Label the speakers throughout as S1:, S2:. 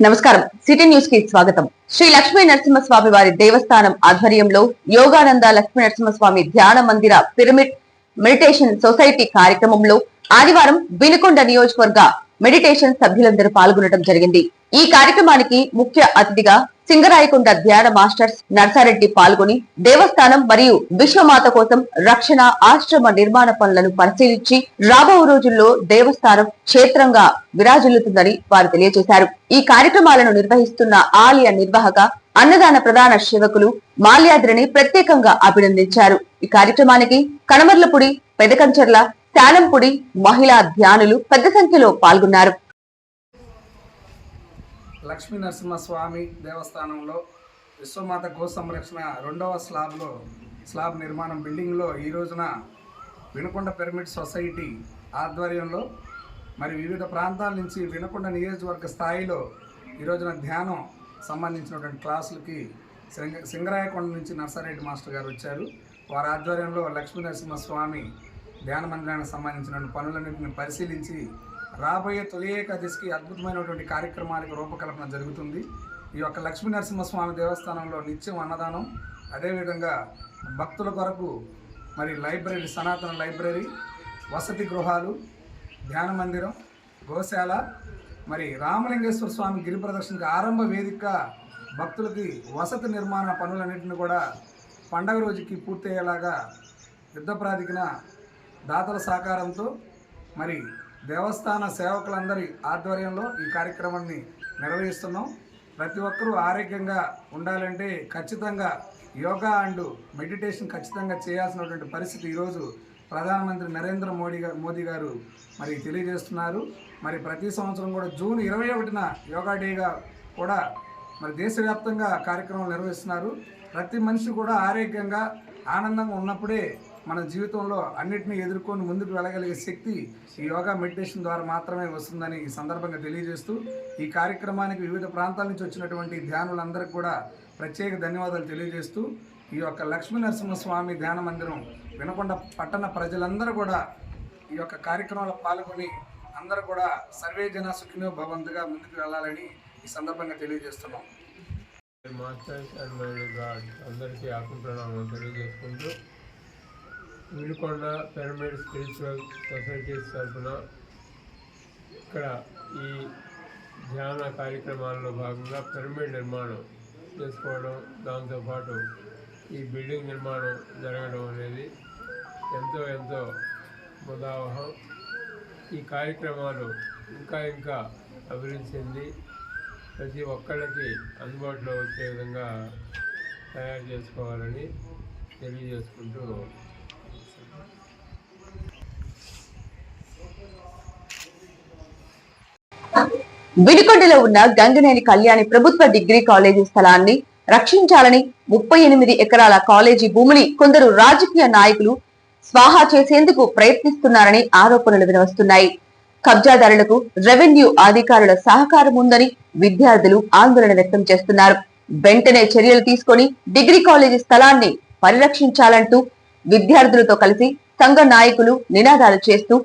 S1: నమస్కారం. City news కి స్వాగతం. శ్రీ లక్ష్మీ నరసింహస్వామి వారి దేవస్థానం ఆధ్వర్యంలో యోగానంద లక్ష్మీ నరసింహస్వామి ధ్యాన మందిర పిరమిడ్ మెడిటేషన్ సొసైటీ కార్యక్రమంలో ఆదివారం వినుకొండ నియోజకవర్గ మెడిటేషన్ సభ్యులందరూ పాల్గొనడం జరిగింది. ఈ కార్యక్రమానికి ముఖ్య అతిథిగా సింగరాయకొండ ధ్యాన మాస్టర్స్ నర్సారెడ్డి పాల్గొని దేవస్థానం మరియు విశ్వమాత కోసం రక్షణ ఆశ్రమ నిర్మాణ పనులను పరిశీలించి రాబో రోజుల్లో దేవస్థానం క్షేత్రంగా విరాజిల్లుతుందని వారు తెలియజేశారు. ఈ కార్యక్రమాలను నిర్వహిస్తున్న ఆలయ నిర్వాహక అన్నదాన ప్రధాన సేవకులు మాల్యాద్రిని ప్రత్యేకంగా అభినందించారు. ఈ కార్యక్రమానికి కనమర్లపూడి, పెదకంచర్ల, శాలంపూడి మహిళా ధ్యానులు పెద్ద సంఖ్యలో పాల్గొన్నారు.
S2: లక్ష్మీ నరసింహస్వామి దేవస్థానంలో విశ్వమాత గో సంరక్షణ 2వ స్లాబ్ నిర్మాణం బిల్డింగ్లో ఈ రోజున వినుకొండ పిరమిడ్ సొసైటీ ఆధ్వర్యంలో మరి వివిధ ప్రాంతాల నుంచి వినుకొండ నియోజకవర్గ స్థాయిలో ఈ రోజున ధ్యానం సంబంధించినటువంటి క్లాసులకి సింగరాయకొండ నుంచి నర్సారెడ్డి మాస్టర్ గారు వచ్చారు. వారి ఆధ్వర్యంలో లక్ష్మీ నరసింహస్వామి ధ్యాన మందిరానికి సంబంధించిన పనులన్నింటిని పరిశీలించి రాబోయే తొలి ఏకాదశికి అద్భుతమైనటువంటి కార్యక్రమాలకు రూపకల్పన జరుగుతుంది. ఈ యొక్క లక్ష్మీ నరసింహస్వామి దేవస్థానంలో నిత్యం అన్నదానం, అదేవిధంగా భక్తుల కొరకు మరి లైబ్రరీ, సనాతన లైబ్రరీ, వసతి గృహాలు, ధ్యాన మందిరం, గోశాల, మరి రామలింగేశ్వర స్వామి గిరి ప్రదర్శనకు ఆరంభ వేదిక భక్తులకి వసతి నిర్మాణ పనులన్నింటినీ కూడా పండగ రోజుకి పూర్తయ్యేలాగా యుద్ధ ప్రాతికిన దాతల సహకారంతో మరి దేవస్థాన సేవకులందరి ఆధ్వర్యంలో ఈ కార్యక్రమాన్ని నిర్వహిస్తున్నాం. ప్రతి ఒక్కరూ ఆరోగ్యంగా ఉండాలంటే ఖచ్చితంగా యోగా అండ్ మెడిటేషన్ ఖచ్చితంగా చేయాల్సినటువంటి పరిస్థితి ఈరోజు ప్రధానమంత్రి నరేంద్ర మోదీ గారు మరి తెలియజేస్తున్నారు. మరి ప్రతి సంవత్సరం కూడా జూన్ 21న యోగా డేగా కూడా మరి దేశవ్యాప్తంగా కార్యక్రమాలు నిర్వహిస్తున్నారు. ప్రతి మనిషి కూడా ఆరోగ్యంగా ఆనందంగా ఉన్నప్పుడే మన జీవితంలో అన్నిటినీ ఎదుర్కొని ముందుకు వెళ్ళగలిగే శక్తి ఈ యోగా మెడిటేషన్ ద్వారా మాత్రమే వస్తుందని ఈ సందర్భంగా తెలియజేస్తూ ఈ కార్యక్రమానికి వివిధ ప్రాంతాల నుంచి వచ్చినటువంటి ధ్యానులందరికీ కూడా ప్రత్యేక ధన్యవాదాలు తెలియజేస్తూ ఈ యొక్క లక్ష్మీ నరసింహస్వామి ధ్యాన మందిరం వినుకొండ పట్టణ ప్రజలందరూ కూడా ఈ యొక్క కార్యక్రమంలో పాల్గొని అందరూ కూడా సర్వే జన సుఖినో భవంతుగా ముందుకు వెళ్ళాలని ఈ సందర్భంగా తెలియజేస్తున్నాం.
S3: మాస్టర్స్ అండ్ అందరికీ ఆకుంటున్నాము తెలియజేసుకుంటూ వినుకొండ పిరమిడ్ స్పిరిచువల్ సొసైటీస్ తరఫున ఇక్కడ ఈ ధ్యాన కార్యక్రమాల్లో భాగంగా పిరమిడ్ నిర్మాణం చేసుకోవడం, దాంతోపాటు ఈ బిల్డింగ్ నిర్మాణం జరగడం అనేది ఎంతో ముదావహం. ఈ కార్యక్రమాలు ఇంకా అభివృద్ధి చెంది ప్రతి ఒక్కళ్ళకి అందుబాటులో వచ్చే విధంగా తయారు చేసుకోవాలని తెలియజేసుకుంటూ
S1: వినుకొండలో ఉన్న గంగనేని కళ్యాణి ప్రభుత్వ డిగ్రీ కాలేజీ స్థలాన్ని రక్షించాలని 38 ఎకరాల కాలేజీ భూమిని కొందరు రాజకీయ నాయకులు స్వాహా చేసేందుకు ప్రయత్నిస్తున్నారని ఆరోపణలు వినవస్తున్నాయి. కబ్జాదారులకు రెవెన్యూ అధికారుల సహకారం ఉందని విద్యార్థులు ఆందోళన వ్యక్తం చేస్తున్నారు. వెంటనే చర్యలు తీసుకొని డిగ్రీ కాలేజీ స్థలాన్ని పరిరక్షించాలంటూ విద్యార్థులతో కలిసి సంఘ నాయకులు నినాదాలు చేస్తూ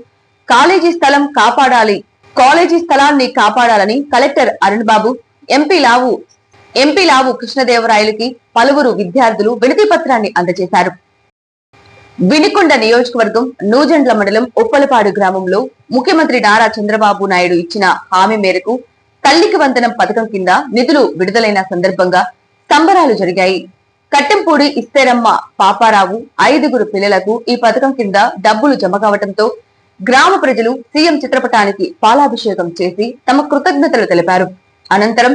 S1: కాలేజీ స్థలాన్ని కాపాడాలని కలెక్టర్ అరుణ్ బాబు, ఎంపీ లావు కృష్ణదేవరాయలకి పలువురు విద్యార్థులు వినతి పత్రాన్ని అందజేశారు. వినుకొండ నియోజకవర్గం నూజెండ్ల మండలం ఉప్పలపాడు గ్రామంలో ముఖ్యమంత్రి నారా చంద్రబాబు నాయుడు ఇచ్చిన హామీ మేరకు తల్లికి వందనం పథకం కింద నిధులు విడుదలైన సందర్భంగా సంబరాలు జరిగాయి. కట్టెంపూడి ఇస్తేరమ్మ పాపారావు 5గురు పిల్లలకు ఈ పథకం కింద డబ్బులు జమ కావడంతో గ్రామ ప్రజలు సీఎం చిత్రపటానికి పాలాభిషేకం చేసి తమ కృతజ్ఞతలు తెలిపారు. అనంతరం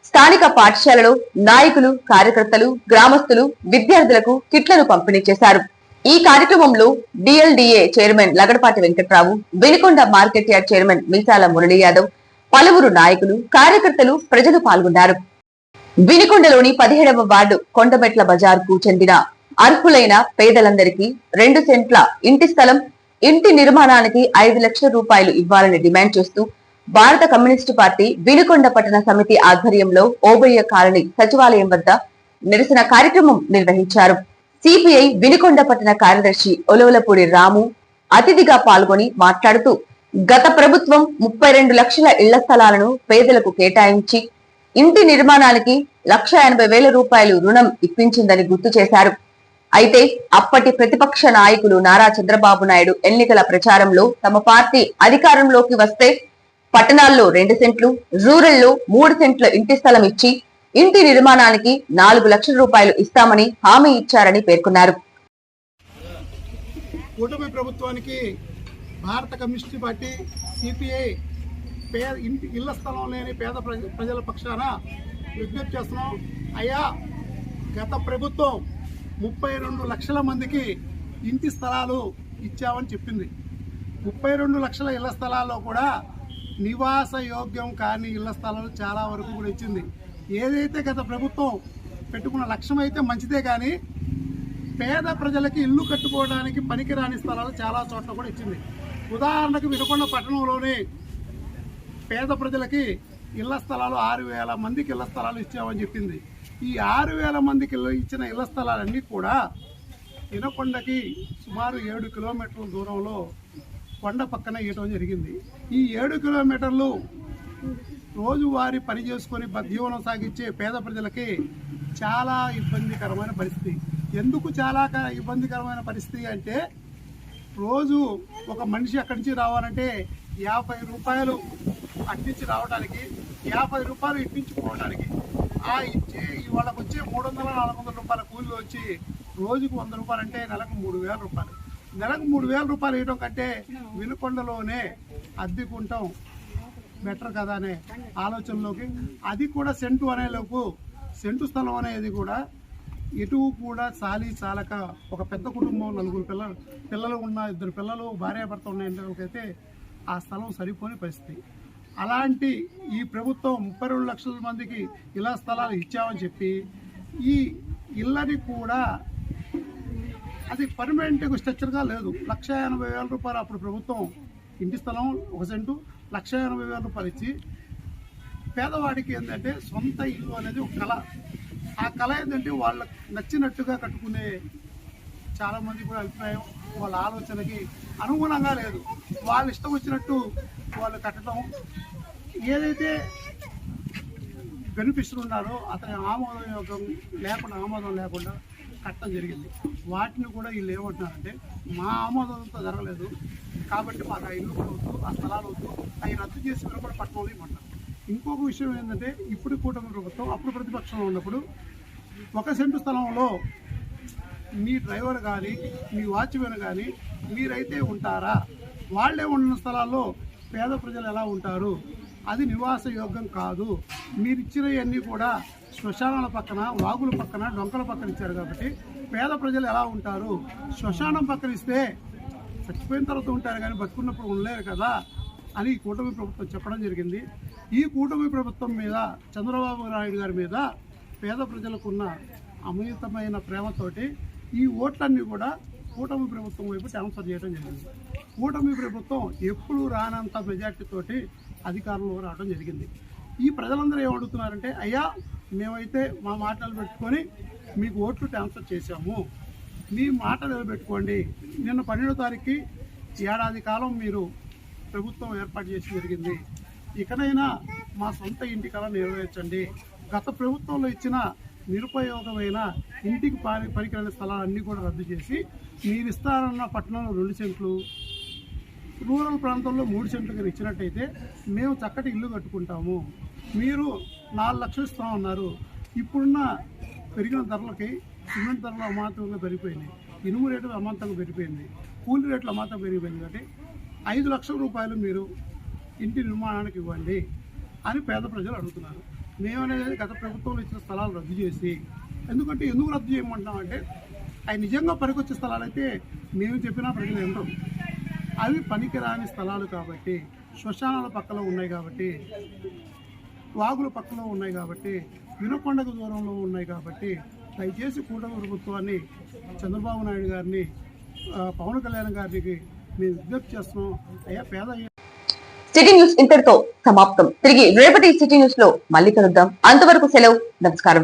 S1: స్థానిక పాఠశాలలో నాయకులు, కార్యకర్తలు, గ్రామస్తులు విద్యార్థులకు కిట్లను పంపిణీ చేశారు. ఈ కార్యక్రమంలో DLDA chairman Lagadapati Venkatrao, Vinukonda market yard chairman Meesala Murali Yadav, పలువురు నాయకులు, కార్యకర్తలు, ప్రజలు పాల్గొన్నారు. వినుకొండలోని 17వ వార్డు కొండమెట్ల బజార్ కు చెందిన అర్హులైన పేదలందరికీ 2 సెంట్ల ఇంటి స్థలం, ఇంటి నిర్మాణానికి 5 లక్షల రూపాయలు ఇవ్వాలని డిమాండ్ చేస్తూ భారత కమ్యూనిస్టు పార్టీ వినుకొండ పట్టణ సమితి ఆధ్వర్యంలో ఓబయ్య కాలనీ సచివాలయం వద్ద నిరసన కార్యక్రమం నిర్వహించారు. సిపిఐ వినుకొండ పట్టణ కార్యదర్శి ఒలవలపూడి రాము అతిథిగా పాల్గొని మాట్లాడుతూ గత ప్రభుత్వం 32 లక్షల ఇళ్ల స్థలాలను పేదలకు కేటాయించి ఇంటి నిర్మాణానికి 1,80,000 రూపాయలు రుణం ఇప్పించిందని గుర్తు చేశారు. అయితే అప్పటి ప్రతిపక్ష నాయకులు నారా చంద్రబాబు నాయుడు ఎన్నికల ప్రచారంలో తమ పార్టీ అధికారంలోకి వస్తే పట్టణాల్లో 2 సెంట్లు, రూరల్లో 3 సెంట్ల ఇంటి స్థలం ఇచ్చి ఇంటి నిర్మాణానికి 4 లక్షల రూపాయలు ఇస్తామని హామీ ఇచ్చారని పేర్కొన్నారు.
S4: కూటమి ప్రభుత్వానికి భారత కమ్యూనిస్ట్ పార్టీ సిపిఐ ఇళ్ల స్థలం లేని పేద ప్రజల పక్షాన విజ్ఞప్తి చేస్తున్నాం. అయ్యా, గత ప్రభుత్వం 32 లక్షల మందికి ఇంటి స్థలాలు ఇచ్చామని చెప్పింది. 32 లక్షల ఇళ్ల స్థలాల్లో కూడా నివాస యోగ్యం కాని ఇళ్ల స్థలాలు చాలా వరకు కూడా ఇచ్చింది. ఏదైతే గత ప్రభుత్వం పెట్టుకున్న లక్ష్యం అయితే మంచిదే, కానీ పేద ప్రజలకి ఇల్లు కట్టుకోవడానికి పనికిరాని స్థలాలు చాలా చోట్ల కూడా ఇచ్చింది. ఉదాహరణకు వినుకొండ పట్టణంలోనే పేద ప్రజలకి ఇళ్ల స్థలాలు 6,000 మందికి ఇళ్ల స్థలాలు ఇచ్చామని చెప్పింది. ఈ 6,000 మందికి ఇచ్చిన ఇళ్ల స్థలాలన్నీ కూడా వినుకొండకి సుమారు 7 కిలోమీటర్ల దూరంలో కొండ పక్కన ఇవ్వడం జరిగింది. ఈ 7 కిలోమీటర్లు రోజువారీ పని చేసుకొని జీవనం సాగించే పేద ప్రజలకి చాలా ఇబ్బందికరమైన పరిస్థితి. ఎందుకు చాలా ఇబ్బందికరమైన పరిస్థితి అంటే, రోజు ఒక మనిషి అక్కడి నుంచి రావాలంటే 50 రూపాయలు అట్టించి రావడానికి, 50 రూపాయలు ఇప్పించుకోవడానికి, ఆ ఇచ్చి వాళ్ళకు వచ్చే 300-400 రూపాయల కూలీలు వచ్చి రోజుకు 100 రూపాయలు అంటే నెలకు 3,000 రూపాయలు. నెలకు 3,000 రూపాయలు ఇవ్వడం కంటే వినుకొండలోనే అద్దెకుంటాం బెటర్ కదా అనే ఆలోచనలోకి, అది కూడా సెంటు స్థలం అనేది కూడా ఎటు కూడా చాలక ఒక పెద్ద కుటుంబం 4 పిల్లలు ఉన్న 2 పిల్లలు భార్యాభర్త ఉన్న ఇంటికైతే ఆ స్థలం సరిపోని పరిస్థితి. అలాంటి ఈ ప్రభుత్వం 32 లక్షల మందికి ఇలా స్థలాలు ఇచ్చామని చెప్పి ఈ ఇళ్ళని కూడా అది పర్మనెంట్గా స్ట్రక్చర్గా లేదు. 1,80,000 రూపాయలు అప్పుడు ప్రభుత్వం ఇంటి స్థలం 1 సెంటు 1,80,000 రూపాయలు ఇచ్చి పేదవాడికి ఏంటంటే సొంత ఇల్లు అనేది ఒక కళ. ఆ కళ ఏంటంటే వాళ్ళకి నచ్చినట్టుగా కట్టుకునే చాలామంది కూడా అభిప్రాయం వాళ్ళ ఆలోచనకి అనుగుణంగా లేదు. వాళ్ళు ఇష్టం వచ్చినట్టు వాళ్ళు కట్టడం, ఏదైతే బెనిఫిషియరీ ఉన్నారో అతని ఆమోదం లేకుండా కట్టడం జరిగింది. వాటిని కూడా వీళ్ళు ఏమంటున్నారంటే మా ఆమోదంతో జరగలేదు కాబట్టి మాకు ఆ ఇల్లు కూడా వద్దు, ఆ స్థలాలు వద్దు, అవి రద్దు చేసి కూడా పట్టణంలో ఇవ్వమంటారు. ఇంకొక విషయం ఏంటంటే, ఇప్పుడు కూటమి ప్రభుత్వం అప్పుడు ప్రతిపక్షంలో ఉన్నప్పుడు 1 సెంటు స్థలంలో మీ డ్రైవర్ కానీ మీ వాచ్మెన్ కానీ మీరైతే ఉంటారా? వాళ్ళే ఉన్న స్థలాల్లో పేద ప్రజలు ఎలా ఉంటారు? అది నివాస యోగ్యం కాదు. మీరు ఇచ్చినవన్నీ కూడా శ్మశానాల పక్కన, వాగుల పక్కన, డొంకల పక్కన ఇచ్చారు కాబట్టి పేద ప్రజలు ఎలా ఉంటారు? శ్మశానం పక్కన ఇస్తే చచ్చిపోయిన తర్వాత ఉంటారు కానీ బతుకున్నప్పుడు ఉండలేరు కదా అని కూటమి ప్రభుత్వం చెప్పడం జరిగింది. ఈ కూటమి ప్రభుత్వం మీద, చంద్రబాబు నాయుడు గారి మీద పేద ప్రజలకున్న అమితమైన ప్రేమతోటి ఈ ఓట్లన్నీ కూడా కూటమి ప్రభుత్వం వైపు ట్రాన్స్ఫర్ చేయడం జరిగింది. కూటమి ప్రభుత్వం ఎప్పుడు రానంత మెజార్టీతోటి అధికారంలో రావడం జరిగింది. ఈ ప్రజలందరూ ఏమడుగుతున్నారంటే, అయ్యా మేమైతే మా మాట నిలబెట్టుకొని మీకు ఓట్లు ట్రాన్స్ఫర్ చేశాము, మీ మాట నిలబెట్టుకోండి. నిన్న 12వ తారీఖుకి ఏడాది కాలం మీరు ప్రభుత్వం ఏర్పాటు చేసి జరిగింది. ఇకనైనా మా సొంత ఇంటి కళ నెరవేర్చండి. గత ప్రభుత్వంలో ఇచ్చిన నిరుపయోగమైన ఇంటికి పనికిరాని స్థలాలన్నీ కూడా రద్దు చేసి మీరు ఇస్తారన్న పట్టణంలో 2 సెంట్లు, రూరల్ ప్రాంతంలో 3 సెంట్లు కానీ ఇచ్చినట్టయితే మేము చక్కటి ఇల్లు కట్టుకుంటాము. మీరు 4 లక్షలు ఇస్తామన్నారు. ఇప్పుడున్న పెరిగిన ధరలకి సిమెంట్ ధరలు అమాంతంగా పెరిగిపోయినాయి, ఇనుము రేట్లు అమాంతంగా పెరిగిపోయింది, కూలీ రేట్లు అమాంతంగా పెరిగిపోయింది. కాబట్టి 5 లక్షల రూపాయలు మీరు ఇంటి నిర్మాణానికి ఇవ్వండి అని పేద ప్రజలు అడుగుతున్నారు. మేమనేది గత ప్రభుత్వంలో ఇచ్చిన స్థలాలు రద్దు చేసి, ఎందుకు రద్దు చేయమంటున్నామంటే, అవి నిజంగా పనికొచ్చే స్థలాలు అయితే మేము చెప్పినా ప్రజలు వినరు. అవి పనికిరాని స్థలాలు కాబట్టి, శ్మశానాల పక్కన ఉన్నాయి కాబట్టి, వాగుల పక్కన ఉన్నాయి కాబట్టి, వినుకొండకు దూరంలో ఉన్నాయి కాబట్టి దయచేసి కూటమి ప్రభుత్వాన్ని, చంద్రబాబు నాయుడు గారిని, పవన్ కళ్యాణ్ గారికి మేము విజ్ఞప్తి చేస్తున్నాం. అయ్యా పేద
S1: సిటీ న్యూస్ ఇంతటితో సమాప్తం. తిరిగి రేపటి సిటీ న్యూస్ లో మళ్ళీ కలుద్దాం. అంతవరకు సెలవు. నమస్కారం.